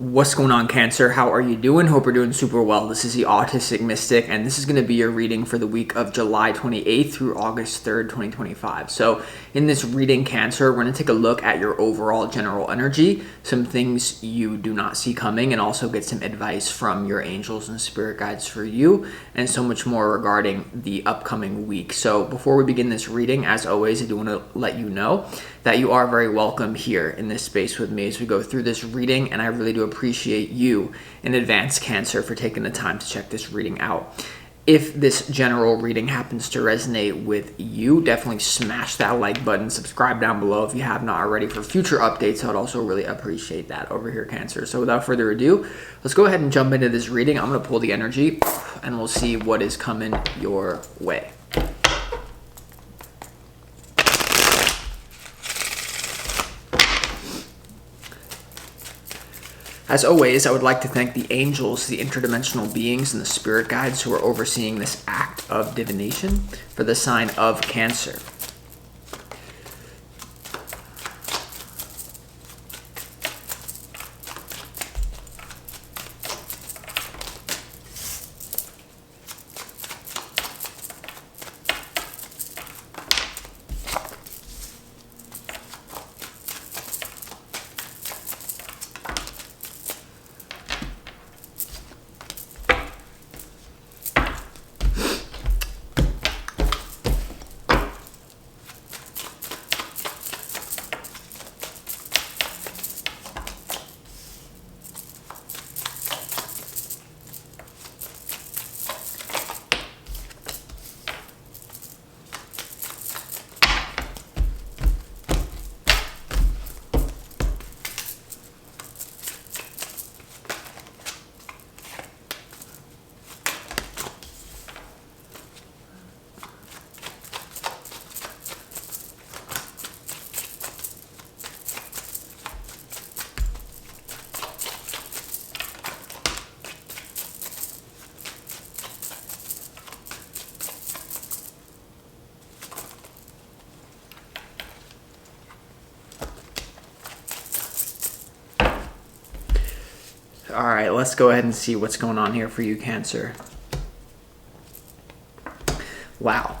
What's going on, Cancer? How are you doing? Hope you're doing super well. This is the Autistic Mystic, and this is going to be your reading for the week of July 28th through August 3rd, 2025. So in this reading, Cancer, we're going to take a look at your overall general energy, some things you do not see coming, and also get some advice from your angels and spirit guides for you, and so much more regarding the upcoming week. So before we begin this reading, as always, I do want to let you know that you are very welcome here in this space with me as we go through this reading, and I really do appreciate you in advance, Cancer, for taking the time to check this reading out. If this general reading happens to resonate with you, definitely smash that like button, subscribe down below if you have not already for future updates. I would also really appreciate that over here, Cancer. So without further ado, let's go ahead and jump into this reading. I'm going to pull the energy and we'll see what is coming your way. As always, I would like to thank the angels, the interdimensional beings, and the spirit guides who are overseeing this act of divination for the sign of Cancer. All right, let's go ahead and see what's going on here for you, Cancer. Wow,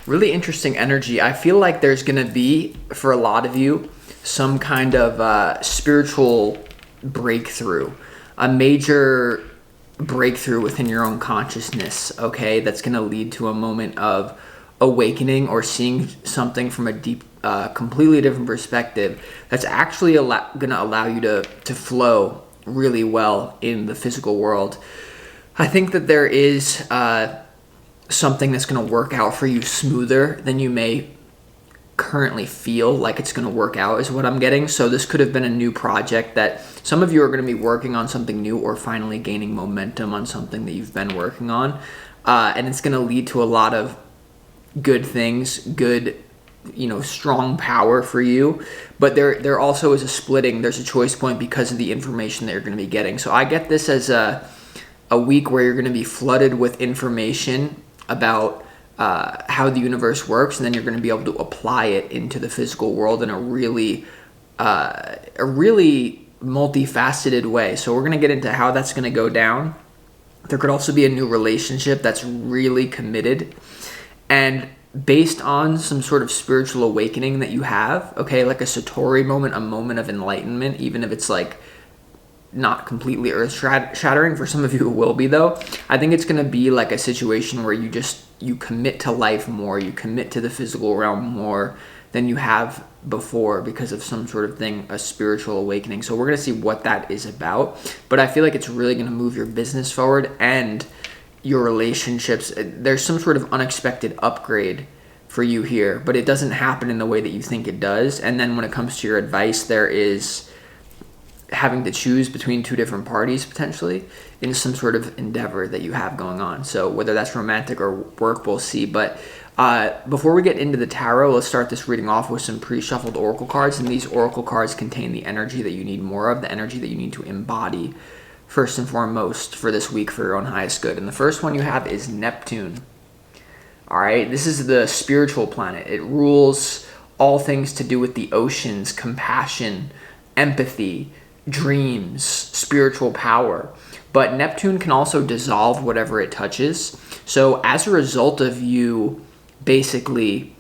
really interesting energy. I feel like there's going to be, for a lot of you, some kind of spiritual breakthrough, a major breakthrough within your own consciousness, okay? That's going to lead to a moment of awakening or seeing something from a deep, completely different perspective that's actually going to allow you to flow really well in the physical world. I think that there is something that's going to work out for you smoother than you may currently feel like it's going to work out, is what I'm getting. So this could have been a new project that some of you are going to be working on, something new, or finally gaining momentum on something that you've been working on, and it's going to lead to a lot of good things, good, strong power for you. But there also is a splitting. There's a choice point because of the information that you're going to be getting. So I get this as a week where you're going to be flooded with information about how the universe works, and then you're going to be able to apply it into the physical world in a really multifaceted way. So we're going to get into how that's going to go down. There could also be a new relationship that's really committed and based on some sort of spiritual awakening that you have, okay, like a Satori moment, a moment of enlightenment, even if it's like not completely earth-shattering. For some of you it will be, though. I think it's going to be like a situation where you commit to life more, you commit to the physical realm more than you have before because of some sort of thing, a spiritual awakening. So we're going to see what that is about, but I feel like it's really going to move your business forward and your relationships. There's some sort of unexpected upgrade for you here, but it doesn't happen in the way that you think it does. And then when it comes to your advice, there is having to choose between two different parties potentially in some sort of endeavor that you have going on. So whether that's romantic or work, we'll see. But before we get into the tarot, let's start this reading off with some pre-shuffled oracle cards. And these oracle cards contain the energy that you need more of, the energy that you need to embody first and foremost for this week for your own highest good. And the first one you have is Neptune. All right, this is the spiritual planet. It rules all things to do with the oceans, compassion, empathy, dreams, spiritual power. But Neptune can also dissolve whatever it touches. So as a result of you basically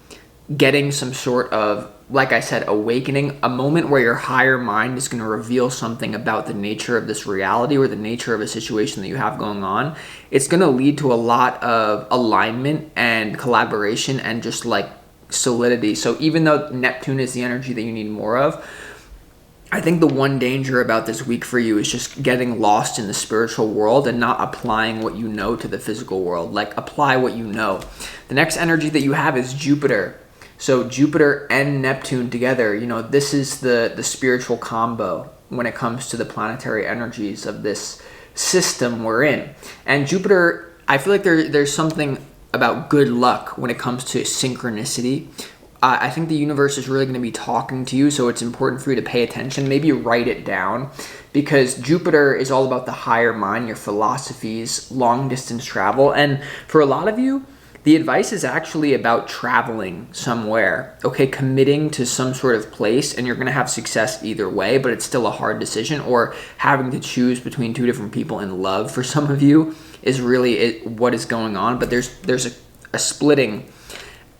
getting some sort of, like I said, awakening, a moment where your higher mind is going to reveal something about the nature of this reality or the nature of a situation that you have going on, it's going to lead to a lot of alignment and collaboration and just like solidity. So even though Neptune is the energy that you need more of, I think the one danger about this week for you is just getting lost in the spiritual world and not applying what you know to the physical world. Like, apply what you know. The next energy that you have is Jupiter. So Jupiter and Neptune together, this is the spiritual combo when it comes to the planetary energies of this system we're in. And Jupiter, I feel like there's something about good luck when it comes to synchronicity. I think the universe is really going to be talking to you, so it's important for you to pay attention. Maybe write it down, because Jupiter is all about the higher mind, your philosophies, long distance travel. And for a lot of you, the advice is actually about traveling somewhere, okay, committing to some sort of place, and you're going to have success either way, but it's still a hard decision. Or having to choose between two different people in love for some of you is really what is going on. But there's a splitting,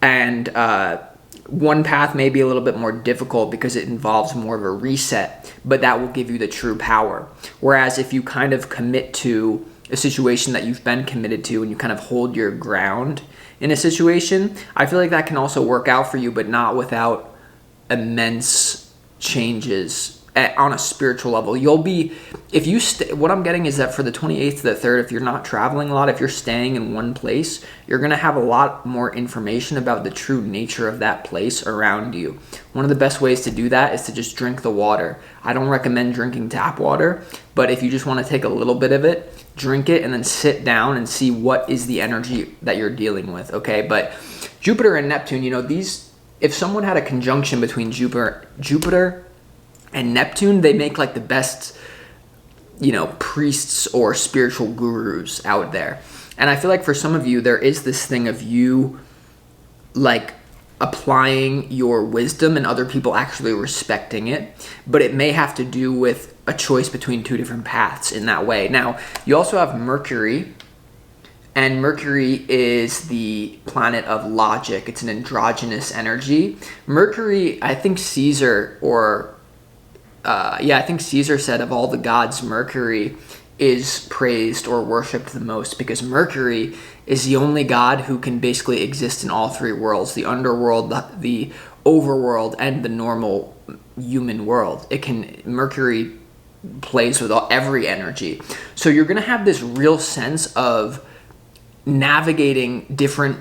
and one path may be a little bit more difficult because it involves more of a reset, but that will give you the true power. Whereas if you kind of commit to a situation that you've been committed to and you kind of hold your ground in a situation, I feel like that can also work out for you, but not without immense changes on a spiritual level. You'll be, if you what I'm getting is that for the 28th to the 3rd, if you're not traveling a lot, if you're staying in one place, you're going to have a lot more information about the true nature of that place around you. One of the best ways to do that is to just drink the water. I don't recommend drinking tap water, but if you just want to take a little bit of it, drink it, and then sit down and see what is the energy that you're dealing with, okay? But Jupiter and Neptune, if someone had a conjunction between Jupiter and Neptune, they make like the best, priests or spiritual gurus out there. And I feel like for some of you, there is this thing of you like applying your wisdom and other people actually respecting it, but it may have to do with a choice between two different paths in that way. Now, you also have Mercury, and Mercury is the planet of logic. It's an androgynous energy. Mercury, I think Caesar said of all the gods, Mercury is praised or worshipped the most, because Mercury is the only god who can basically exist in all three worlds: the underworld, the overworld, and the normal human world. Mercury plays with every energy. So you're going to have this real sense of navigating different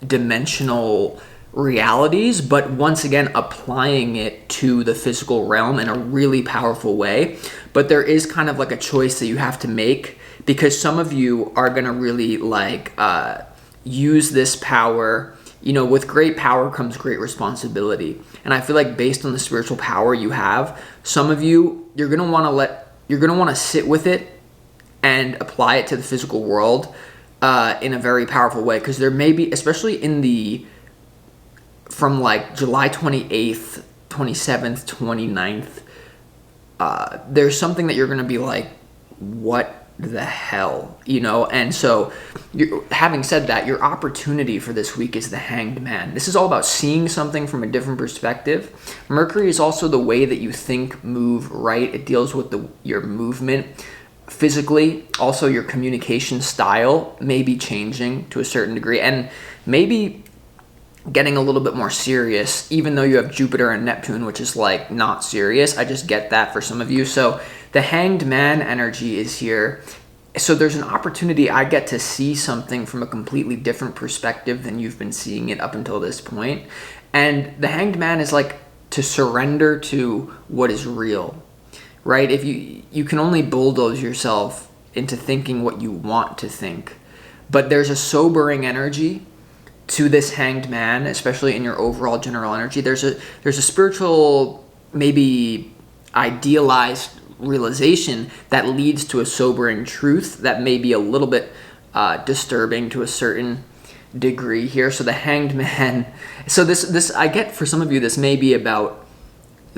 dimensional realities, but once again applying it to the physical realm in a really powerful way. But there is kind of like a choice that you have to make, because some of you are going to really use this power. With great power comes great responsibility. And I feel like based on the spiritual power you have, some of you, you're going to want to sit with it and apply it to the physical world in a very powerful way. Because there may be, especially from like July 28th, 27th, 29th, there's something that you're going to be like, what the hell, And so having said that, your opportunity for this week is the Hanged Man. This is all about seeing something from a different perspective. Mercury is also the way that you think, move, write. It deals with your movement physically. Also, your communication style may be changing to a certain degree, and maybe getting a little bit more serious, even though you have Jupiter and Neptune, which is like not serious. I just get that for some of you. So the Hanged Man energy is here. So there's an opportunity. I get to see something from a completely different perspective than you've been seeing it up until this point. And the Hanged Man is like to surrender to what is real, right? If you can only bulldoze yourself into thinking what you want to think, but there's a sobering energy to this Hanged Man, especially in your overall general energy. There's a spiritual, maybe idealized realization that leads to a sobering truth that may be a little bit disturbing to a certain degree here. So the Hanged Man, so this I get for some of you, this may be about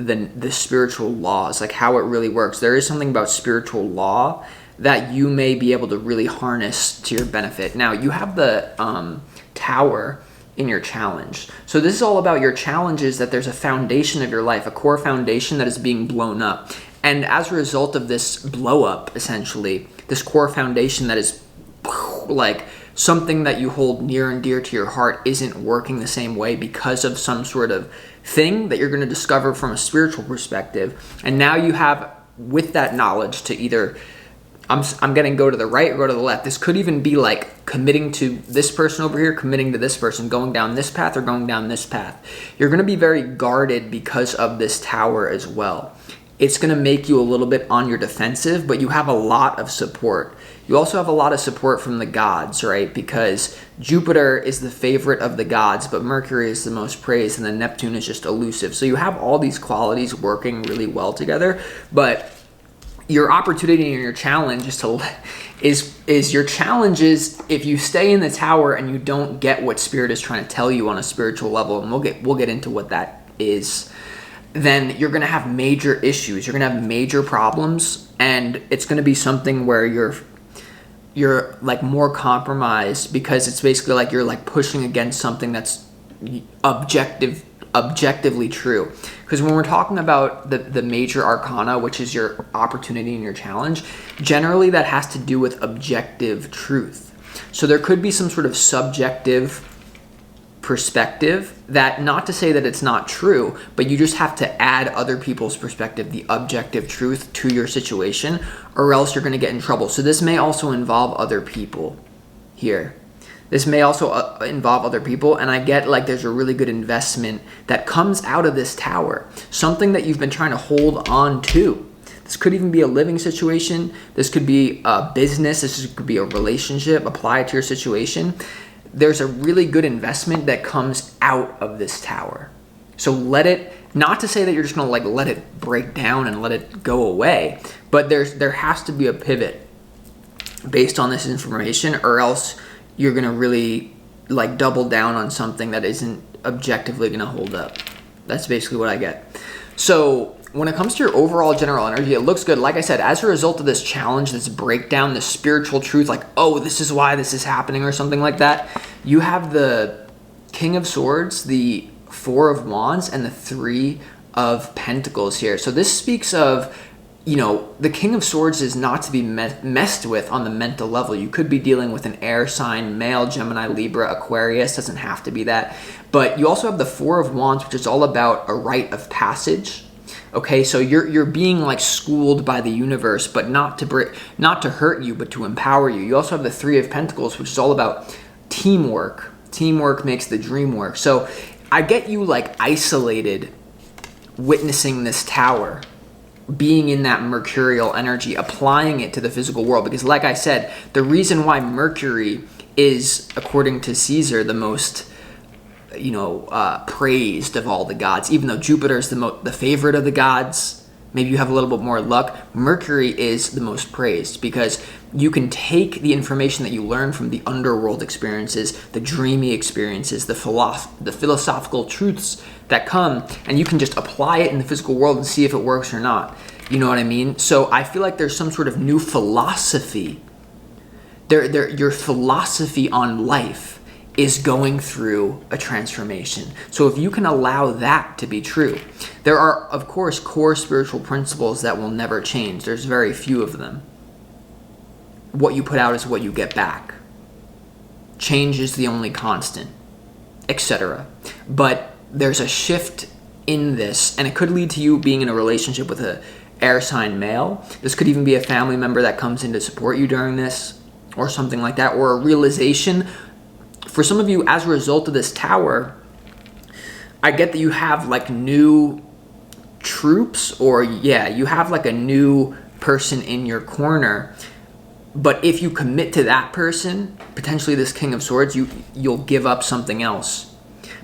the spiritual laws, like how it really works. There is something about spiritual law that you may be able to really harness to your benefit. Now, you have the Tower in your challenge. So this is all about your challenges, that there's a foundation of your life, a core foundation that is being blown up. And as a result of this blow up, essentially, this core foundation that is like something that you hold near and dear to your heart isn't working the same way because of some sort of thing that you're going to discover from a spiritual perspective. And now you have, with that knowledge, to either I'm going to go to the right or go to the left. This could even be like committing to this person over here, committing to this person, going down this path or going down this path. You're going to be very guarded because of this Tower as well. It's going to make you a little bit on your defensive, but you have a lot of support. You also have a lot of support from the gods, right? Because Jupiter is the favorite of the gods, but Mercury is the most praised, and then Neptune is just elusive. So you have all these qualities working really well together, but your opportunity and your challenge is your challenge is if you stay in the Tower and you don't get what Spirit is trying to tell you on a spiritual level, and we'll get into what that is, then you're going to have major issues. You're going to have major problems, and it's going to be something where you're like more compromised, because it's basically like you're like pushing against something that's objectively true. Because when we're talking about the major arcana, which is your opportunity and your challenge, generally that has to do with objective truth. So there could be some sort of subjective perspective, that, not to say that it's not true, but you just have to add other people's perspective, the objective truth, to your situation, or else you're going to get in trouble. So this may also involve other people here. This may also involve other people, and I get like there's a really good investment that comes out of this Tower, something that you've been trying to hold on to. This could even be a living situation. This could be a business. This could be a relationship. Apply it to your situation. There's a really good investment that comes out of this Tower. So let it, not to say that you're just going to like let it break down and let it go away, but there has to be a pivot based on this information, or else you're going to really like double down on something that isn't objectively going to hold up. That's basically what I get. So when it comes to your overall general energy, it looks good. Like I said, as a result of this challenge, this breakdown, this spiritual truth, like, oh, this is why this is happening or something like that, you have the King of Swords, the Four of Wands, and the Three of Pentacles here. So this speaks of, you know, the King of Swords is not to be messed with on the mental level. You could be dealing with an air sign, male, Gemini, Libra, Aquarius, doesn't have to be that. But you also have the Four of Wands, which is all about a rite of passage. Okay, so you're being like schooled by the universe, but not to hurt you, but to empower you. You also have the Three of Pentacles, which is all about teamwork. Teamwork makes the dream work. So I get you like isolated, witnessing this Tower, being in that mercurial energy, applying it to the physical world. Because like I said, the reason why Mercury is, according to Caesar, the most praised of all the gods, even though Jupiter is the favorite of the gods, maybe you have a little bit more luck, Mercury is the most praised, because you can take the information that you learn from the underworld experiences, the dreamy experiences, the philosophical truths that come, and you can just apply it in the physical world and see if it works or not. You know what I mean? So I feel like there's some sort of new philosophy. Your philosophy on life is going through a transformation. So if you can allow that to be true, there are, of course, core spiritual principles that will never change. There's very few of them. What you put out is what you get back. Change is the only constant, etc. But there's a shift in this, and it could lead to you being in a relationship with a air sign male. This could even be a family member that comes in to support you during this, or something like that, or a realization. For some of you, as a result of this Tower, I get that you have like new troops, or you have like a new person in your corner. But if you commit to that person, potentially this King of Swords, you'll give up something else.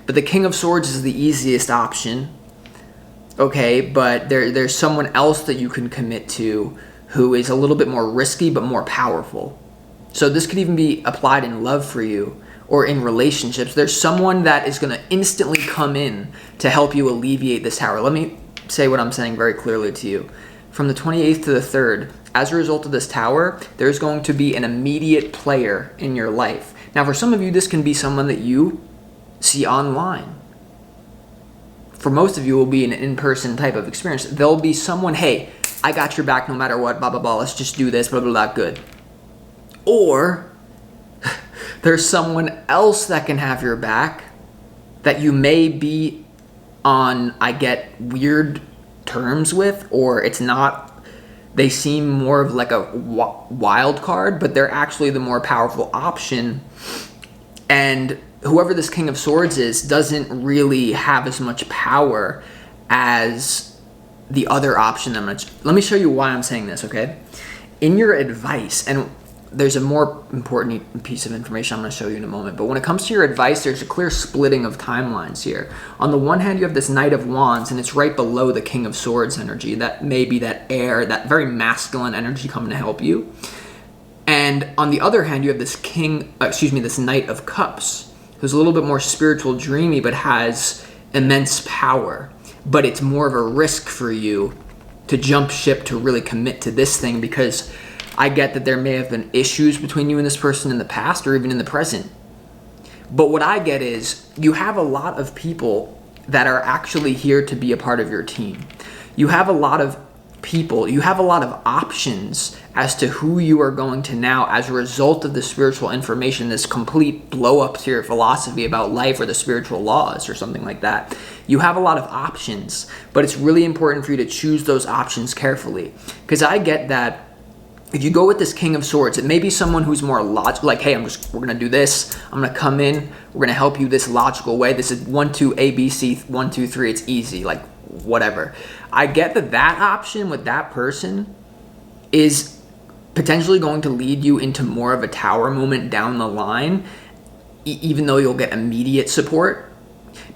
But the King of Swords is the easiest option, okay? But there's someone else that you can commit to who is a little bit more risky but more powerful. So this could even be applied in love for you, or in relationships. There's someone that is going to instantly come in to help you alleviate this Tower. Let me say what I'm saying very clearly to you. From the 28th to the 3rd, as a result of this tower, there's going to be an immediate player in your life. Now, for some of you, this can be someone that you see online. For most of you, it will be an in-person type of experience. There'll be someone, hey, I got your back no matter what, blah, blah, blah, let's just do this, blah, blah, blah, good. Or there's someone else that can have your back that you may be on, I get, weird terms with, or it's not, they seem more of like a wild card, but they're actually the more powerful option. And whoever this King of Swords is doesn't really have as much power as the other option. Let me show you why I'm saying this, okay? In your advice, and there's a more important piece of information I'm going to show you in a moment, but when it comes to your advice, there's a clear splitting of timelines here. On the one hand, you have this Knight of Wands, and it's right below the King of Swords energy. That may be that air, that very masculine energy coming to help you. And on the other hand, you have this this Knight of Cups, who's a little bit more spiritual, dreamy, but has immense power. But it's more of a risk for you to jump ship, to really commit to this thing, because I get that there may have been issues between you and this person in the past or even in the present. But what I get is you have a lot of people that are actually here to be a part of your team. You have a lot of people, you have a lot of options as to who you are going to now, as a result of the spiritual information, this complete blow up to your philosophy about life or the spiritual laws or something like that. You have a lot of options, but it's really important for you to choose those options carefully. Because I get that if you go with this King of Swords, it may be someone who's more logical, like, hey, we're going to do this. I'm going to come in. We're going to help you this logical way. This is 1, 2, A, B, C, 1, 2, 3. It's easy, like whatever. I get that option with that person is potentially going to lead you into more of a tower moment down the line, even though you'll get immediate support,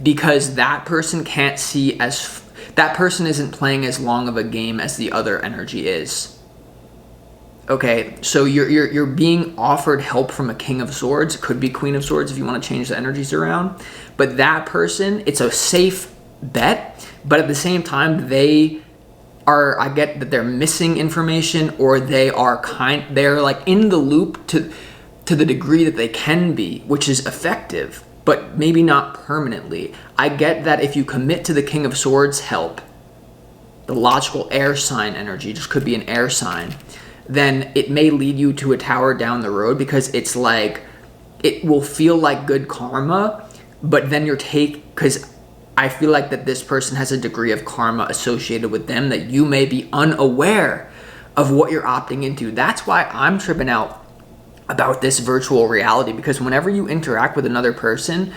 because that person can't see that person isn't playing as long of a game as the other energy is. Okay, so you're being offered help from a King of Swords. It could be Queen of Swords if you want to change the energies around. But that person, it's a safe bet, but at the same time, I get that they're missing information, or they're like in the loop to the degree that they can be, which is effective, but maybe not permanently. I get that if you commit to the King of Swords help, the logical air sign energy, just could be an air sign, then it may lead you to a tower down the road, because it's like, it will feel like good karma, but then because I feel like that this person has a degree of karma associated with them that you may be unaware of what you're opting into. That's why I'm tripping out about this virtual reality, because whenever you interact with another person,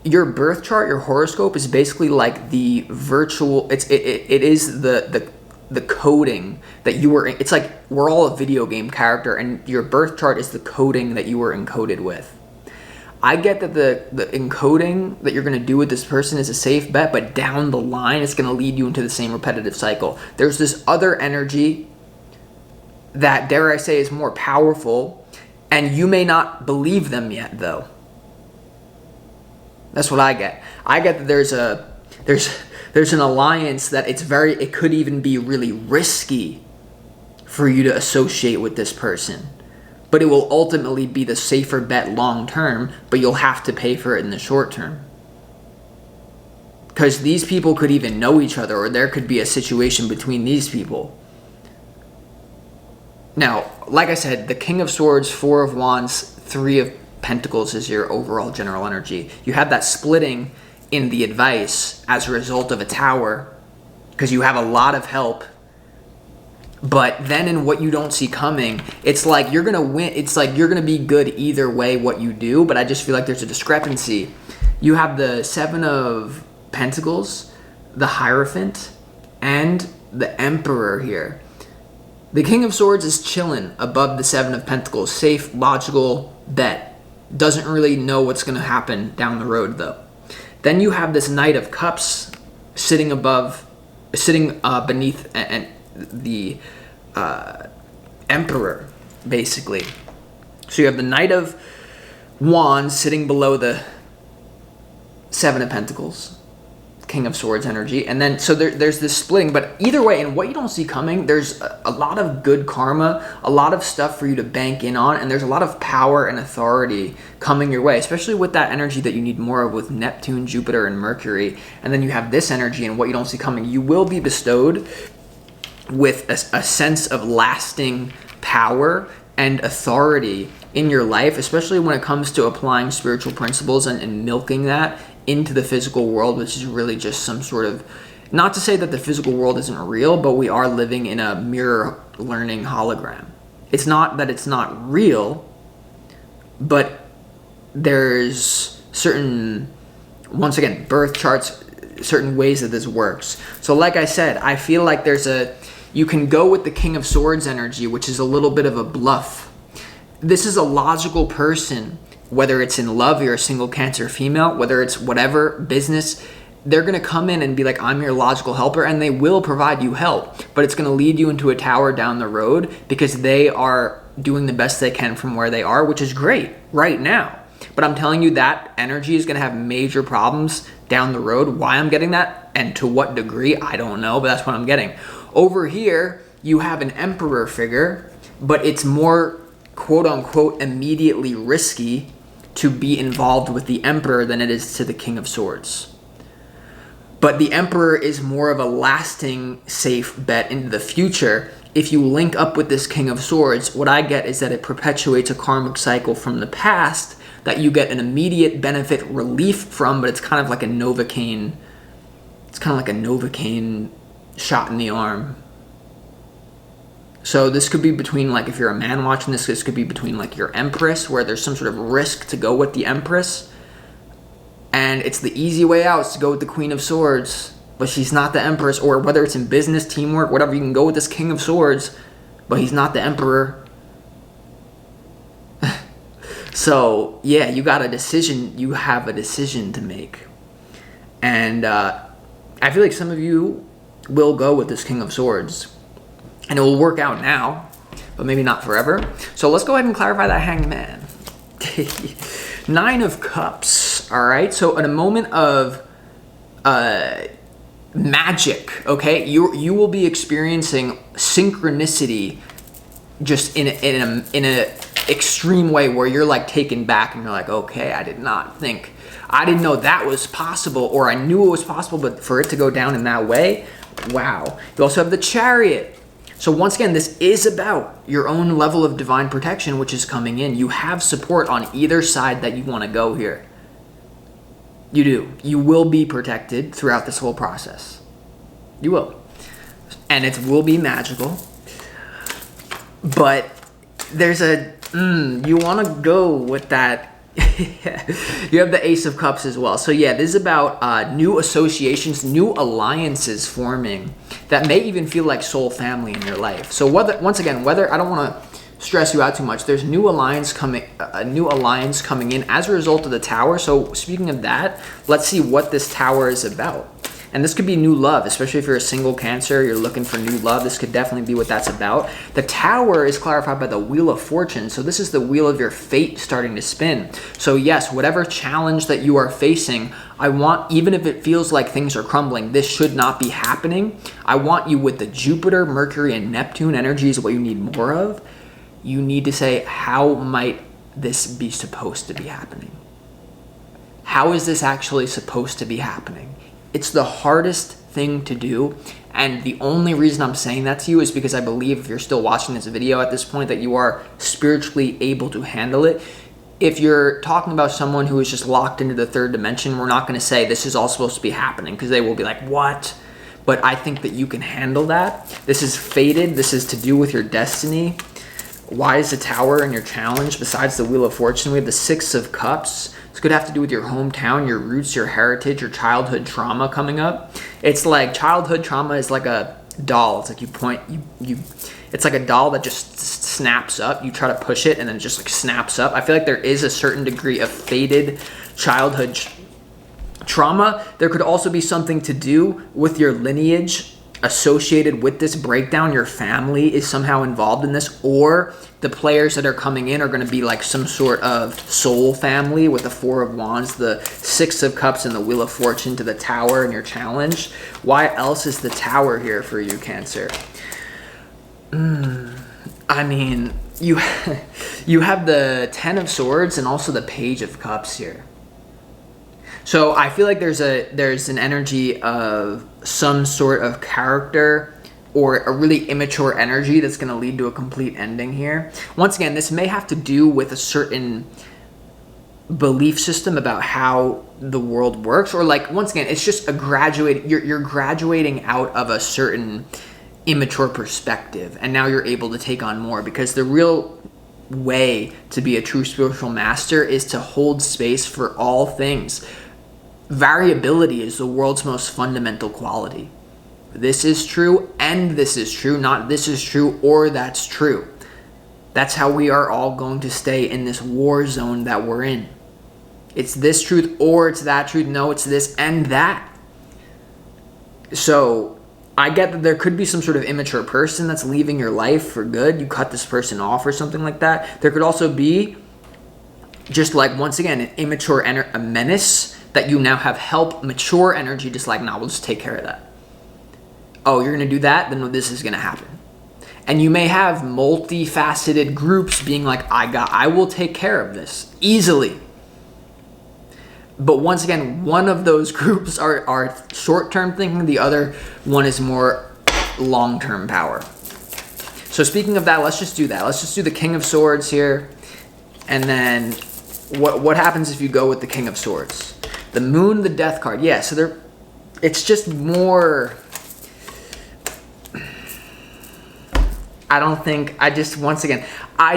your birth chart, your horoscope is basically like the virtual, it is the coding that you were in. It's like we're all a video game character, and your birth chart is the coding that you were encoded with. I get that the encoding that you're going to do with this person is a safe bet, but down the line, it's going to lead you into the same repetitive cycle. There's this other energy that, dare I say, is more powerful, and you may not believe them yet, though. That's what I get. I get that there's an alliance that it could even be really risky for you to associate with this person. But it will ultimately be the safer bet long term, but you'll have to pay for it in the short term. Because these people could even know each other, or there could be a situation between these people. Now, like I said, the King of Swords, 4 of Wands, 3 of Pentacles is your overall general energy. You have that splitting in the advice as a result of a tower, because you have a lot of help. But then in what you don't see coming, it's like you're going to win. It's like you're going to be good either way what you do, but I just feel like there's a discrepancy. You have the 7 of Pentacles, the Hierophant, and the Emperor here. The King of Swords is chilling above the 7 of Pentacles. Safe, logical bet. Doesn't really know what's going to happen down the road, though. Then you have this Knight of Cups sitting beneath and the Emperor, basically. So you have the Knight of Wands sitting below the 7 of Pentacles. King of Swords energy. And then, so there's this splitting, but either way, and what you don't see coming, there's a lot of good karma, a lot of stuff for you to bank in on, and there's a lot of power and authority coming your way, especially with that energy that you need more of with Neptune, Jupiter, and Mercury. And then you have this energy and what you don't see coming. You will be bestowed with a sense of lasting power and authority in your life, especially when it comes to applying spiritual principles and milking that into the physical world, which is really just some sort of, not to say that the physical world isn't real, but we are living in a mirror learning hologram. It's not that it's not real, but there's certain, once again, birth charts, certain ways that this works. So like I said, I feel like you can go with the King of Swords energy, which is a little bit of a bluff. This is a logical person, whether it's in love, you're a single Cancer female, whether it's whatever business, they're going to come in and be like, I'm your logical helper, and they will provide you help, but it's going to lead you into a tower down the road because they are doing the best they can from where they are, which is great right now. But I'm telling you that energy is going to have major problems down the road. Why I'm getting that and to what degree, I don't know, but that's what I'm getting. Over here, you have an Emperor figure, but it's more quote unquote immediately risky to be involved with the Emperor than it is to the King of Swords. But the Emperor is more of a lasting safe bet into the future. If you link up with this King of Swords, what I get is that it perpetuates a karmic cycle from the past that you get an immediate benefit relief from, but it's kind of like a Novocaine. It's kind of like a Novocaine shot in the arm. So this could be between, like, if you're a man watching this could be between like your Empress, where there's some sort of risk to go with the Empress, and it's the easy way out is to go with the Queen of Swords, but she's not the Empress. Or whether it's in business, teamwork, whatever, you can go with this King of Swords, but he's not the Emperor. So yeah, you got a decision. You have a decision to make, and I feel like some of you will go with this King of Swords, and it will work out now, but maybe not forever. So let's go ahead and clarify that Hangman. 9 of Cups. All right. So in a moment of magic, okay, you will be experiencing synchronicity, just in a extreme way where you're like taken back and you're like, okay, I didn't know that was possible, or I knew it was possible, but for it to go down in that way, wow. You also have the Chariot. So once again, this is about your own level of divine protection, which is coming in. You have support on either side that you want to go here. You do. You will be protected throughout this whole process. You will. And it will be magical. But there's you want to go with that. You have the Ace of Cups as well. So yeah, this is about new associations, new alliances forming that may even feel like soul family in your life. So whether I don't want to stress you out too much, there's a new alliance coming in as a result of the Tower. So speaking of that, let's see what this Tower is about. And this could be new love, especially if you're a single Cancer, you're looking for new love. This could definitely be what that's about. The Tower is clarified by the Wheel of Fortune. So this is the wheel of your fate starting to spin. So yes, whatever challenge that you are facing, I want, even if it feels like things are crumbling, this should not be happening. I want you with the Jupiter, Mercury, and Neptune energies, what you need more of. You need to say, how might this be supposed to be happening? How is this actually supposed to be happening? It's the hardest thing to do, and the only reason I'm saying that to you is because I believe if you're still watching this video at this point that you are spiritually able to handle it. If you're talking about someone who is just locked into the third dimension, we're not going to say this is all supposed to be happening, because they will be like, what? But I think that you can handle that. This is fated. This is to do with your destiny. Why is the Tower in your challenge? Besides the Wheel of Fortune, we have the 6 of Cups. This could have to do with your hometown, your roots, your heritage, your childhood trauma coming up. It's like childhood trauma is like a doll. It's like it's like a doll that just snaps up. You try to push it and then it just like snaps up. I feel like there is a certain degree of fated childhood trauma. There could also be something to do with your lineage associated with this breakdown, your family is somehow involved in this, or the players that are coming in are going to be like some sort of soul family with the Four of Wands, the Six of Cups, and the Wheel of Fortune to the Tower and your challenge. Why else is the Tower here for you, Cancer? I mean, you have the Ten of Swords and also the Page of Cups here. So I feel like there's an energy of some sort of character or a really immature energy that's going to lead to a complete ending here. Once again, this may have to do with a certain belief system about how the world works, or like, once again, it's just a you're graduating out of a certain immature perspective, and now you're able to take on more, because the real way to be a true spiritual master is to hold space for all things. Variability is the world's most fundamental quality. This is true and this is true, not this is true or that's true. That's how we are all going to stay in this war zone that we're in. It's this truth or it's that truth. No, it's this and that. So I get that there could be some sort of immature person that's leaving your life for good. You cut this person off or something like that. There could also be just like, once again, an immature a menace that you now have help mature energy, just like, nah, we'll just take care of that. Oh, you're going to do that? Then this is going to happen. And you may have multifaceted groups being like, I will take care of this easily. But once again, one of those groups are short-term thinking. The other one is more long-term power. So speaking of that, let's just do that. Let's just do the King of Swords here. And then what happens if you go with the King of Swords? The Moon, the Death card. Yeah, so it's just more... I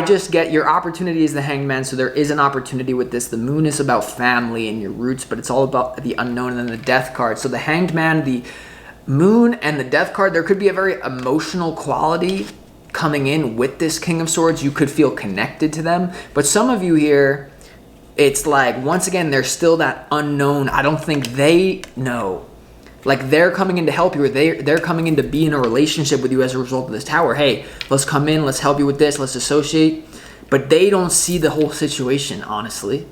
just get your opportunity is the Hanged Man, so there is an opportunity with this. The Moon is about family and your roots, but it's all about the unknown. And then the Death card. So the Hanged Man, the Moon, and the Death card, there could be a very emotional quality coming in with this King of Swords. You could feel connected to them. But some of you here, it's like, once again, there's still that unknown. I don't think they know. Like, they're coming in to help you, or they're coming in to be in a relationship with you as a result of this Tower. Hey, let's come in, let's help you with this, let's associate. But they don't see the whole situation, honestly.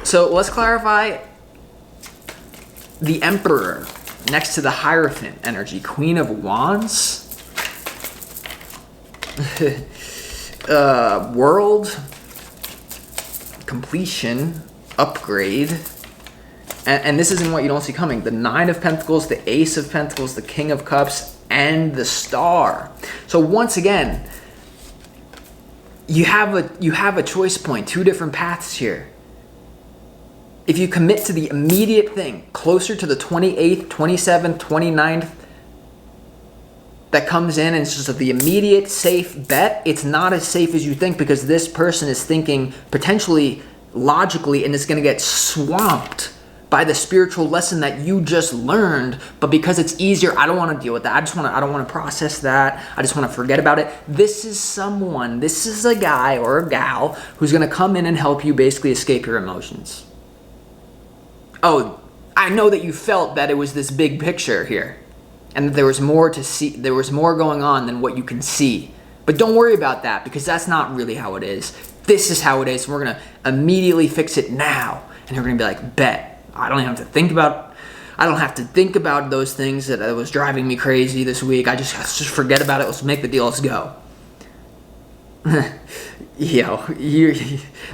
So let's clarify the Emperor next to the Hierophant energy. Queen of Wands. World. Completion. Upgrade. And this isn't what you don't see coming. The Nine of Pentacles, the Ace of Pentacles, the King of Cups, and the Star. So once again, you have a choice point, two different paths here. If you commit to the immediate thing, closer to the 28th, 27th, 29th, that comes in and it's just the immediate safe bet, it's not as safe as you think, because this person is thinking potentially logically and is going to get swamped by the spiritual lesson that you just learned. But because it's easier, I don't want to deal with that. I don't want to process that. I just want to forget about it. This is a guy or a gal who's going to come in and help you basically escape your emotions. Oh, I know that you felt that it was this big picture here and that there was more to see. There was more going on than what you can see. But don't worry about that, because that's not really how it is. This is how it is. We're going to immediately fix it now. And you're going to be like, bet. I don't have to think about those things that was driving me crazy this week. Let's just forget about it. Let's make the deal. Let's go.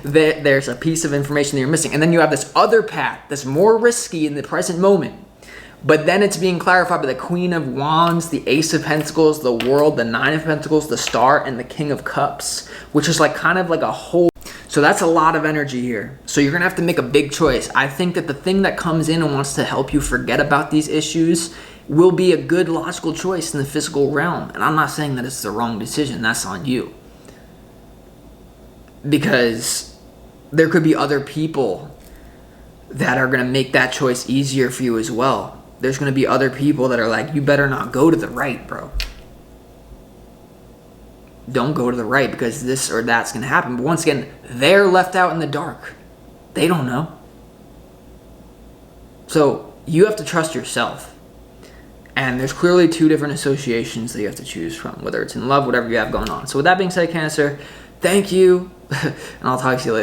There's a piece of information that you're missing. And then you have this other path that's more risky in the present moment. But then it's being clarified by the Queen of Wands, the Ace of Pentacles, the World, the Nine of Pentacles, the Star, and the King of Cups, which is like kind of like a whole. So that's a lot of energy here. So you're going to have to make a big choice. I think that the thing that comes in and wants to help you forget about these issues will be a good logical choice in the physical realm. And I'm not saying that it's the wrong decision. That's on you. Because there could be other people that are going to make that choice easier for you as well. There's going to be other people that are like, you better not go to the right, bro. Don't go to the right because this or that's going to happen. But once again, they're left out in the dark. They don't know. So you have to trust yourself. And there's clearly two different associations that you have to choose from, whether it's in love, whatever you have going on. So with that being said, Cancer, thank you, and I'll talk to you later.